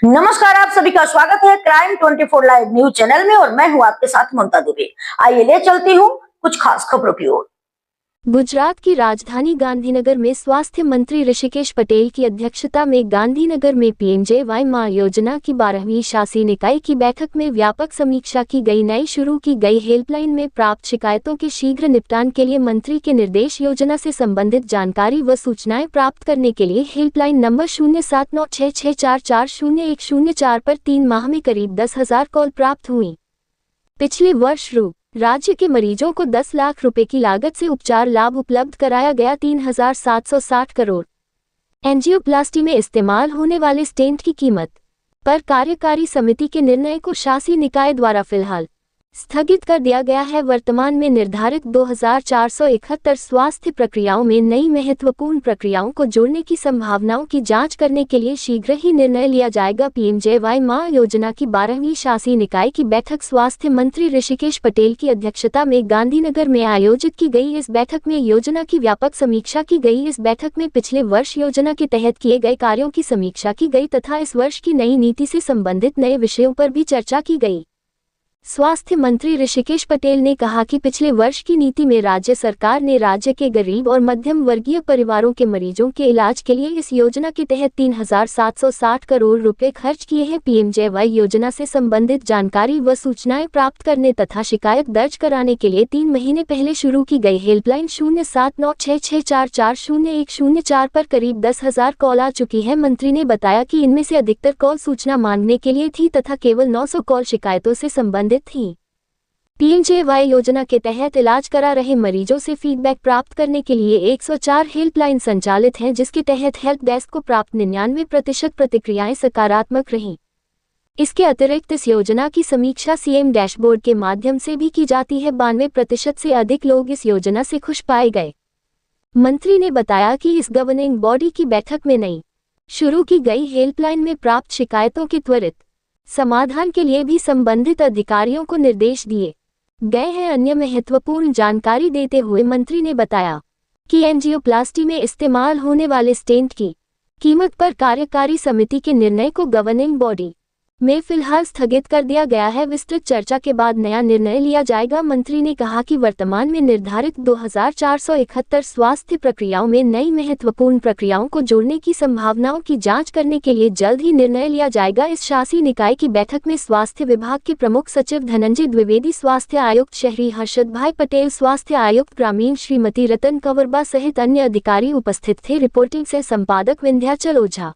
नमस्कार, आप सभी का स्वागत है क्राइम 24 लाइव न्यूज चैनल में और मैं हूं आपके साथ ममता दुबे। आइए ले चलती हूं कुछ खास खबरों की ओर। गुजरात की राजधानी गांधीनगर में स्वास्थ्य मंत्री ऋषिकेश पटेल की अध्यक्षता में गांधीनगर में पीएमजेवाई मां योजना की 12वीं शासी निकाय की बैठक में व्यापक समीक्षा की गई। नई शुरू की गई हेल्पलाइन में प्राप्त शिकायतों के शीघ्र निपटान के लिए मंत्री के निर्देश योजना से संबंधित जानकारी व सूचनाएं प्राप्त करने के लिए हेल्पलाइन नंबर 079664401004 पर 3 माह में करीब 10,000 कॉल प्राप्त हुई। पिछले वर्ष राज्य के मरीजों को 10 लाख रुपए की लागत से उपचार लाभ उपलब्ध कराया गया। 3,760 करोड़ एंजियोप्लास्टी में इस्तेमाल होने वाले स्टेंट की कीमत पर कार्यकारी समिति के निर्णय को शासी निकाय द्वारा फिलहाल स्थगित कर दिया गया है। वर्तमान में निर्धारित 2,471 स्वास्थ्य प्रक्रियाओं में नई महत्वपूर्ण प्रक्रियाओं को जोड़ने की संभावनाओं की जांच करने के लिए शीघ्र ही निर्णय लिया जाएगा। पीएमजेवाई मां योजना की 12वीं शासी निकाय की बैठक स्वास्थ्य मंत्री ऋषिकेश पटेल की अध्यक्षता में गांधीनगर में आयोजित की गई। इस बैठक में योजना की व्यापक समीक्षा की गई। इस बैठक में पिछले वर्ष योजना के तहत किए गए कार्यों की समीक्षा की गई तथा इस वर्ष की नई नीति से संबंधित नए विषयों पर भी चर्चा की गई। स्वास्थ्य मंत्री ऋषिकेश पटेल ने कहा कि पिछले वर्ष की नीति में राज्य सरकार ने राज्य के गरीब और मध्यम वर्गीय परिवारों के मरीजों के इलाज के लिए इस योजना के तहत 3,760 करोड़ रुपए खर्च किए हैं। पीएमजेवाई योजना से संबंधित जानकारी व सूचनाएं प्राप्त करने तथा शिकायत दर्ज कराने के लिए 3 महीने पहले शुरू की गई हेल्पलाइन 079664401004 पर करीब 10,000 कॉल आ चुकी है। मंत्री ने बताया कि इनमें से अधिकतर कॉल सूचना मांगने के लिए थी तथा केवल 900 कॉल शिकायतों से संबंधित थी। पीएमजेवाई योजना के तहत इलाज करा रहे मरीजों से फीडबैक प्राप्त करने के लिए 104 हेल्पलाइन संचालित हैं, जिसके तहत हेल्प डेस्क को प्राप्त 99% प्रतिक्रियाएं सकारात्मक रहीं। इसके अतिरिक्त इस योजना की समीक्षा सीएम डैशबोर्ड के माध्यम से भी की जाती है। 92% से अधिक लोग इस योजना से खुश पाए गए। मंत्री ने बताया कि इस गवर्निंग बॉडी की बैठक में नई शुरू की गई हेल्पलाइन में प्राप्त शिकायतों के त्वरित समाधान के लिए भी संबंधित अधिकारियों को निर्देश दिए गए हैं। अन्य महत्वपूर्ण जानकारी देते हुए मंत्री ने बताया कि एंजियोप्लास्टी में इस्तेमाल होने वाले स्टेंट की कीमत पर कार्यकारी समिति के निर्णय को गवर्निंग बॉडी में फिलहाल स्थगित कर दिया गया है। विस्तृत चर्चा के बाद नया निर्णय लिया जाएगा। मंत्री ने कहा कि वर्तमान में निर्धारित 2,471 स्वास्थ्य प्रक्रियाओं में नई महत्वपूर्ण प्रक्रियाओं को जोड़ने की संभावनाओं की जांच करने के लिए जल्द ही निर्णय लिया जाएगा। इस शासी निकाय की बैठक में स्वास्थ्य विभाग के प्रमुख सचिव धनंजय द्विवेदी, स्वास्थ्य आयुक्त शहरी हर्षद भाई पटेल, स्वास्थ्य आयुक्त ग्रामीण श्रीमती रतन कंवरबा सहित अन्य अधिकारी उपस्थित थे। रिपोर्टिंग से संपादक विंध्याचल ओझा।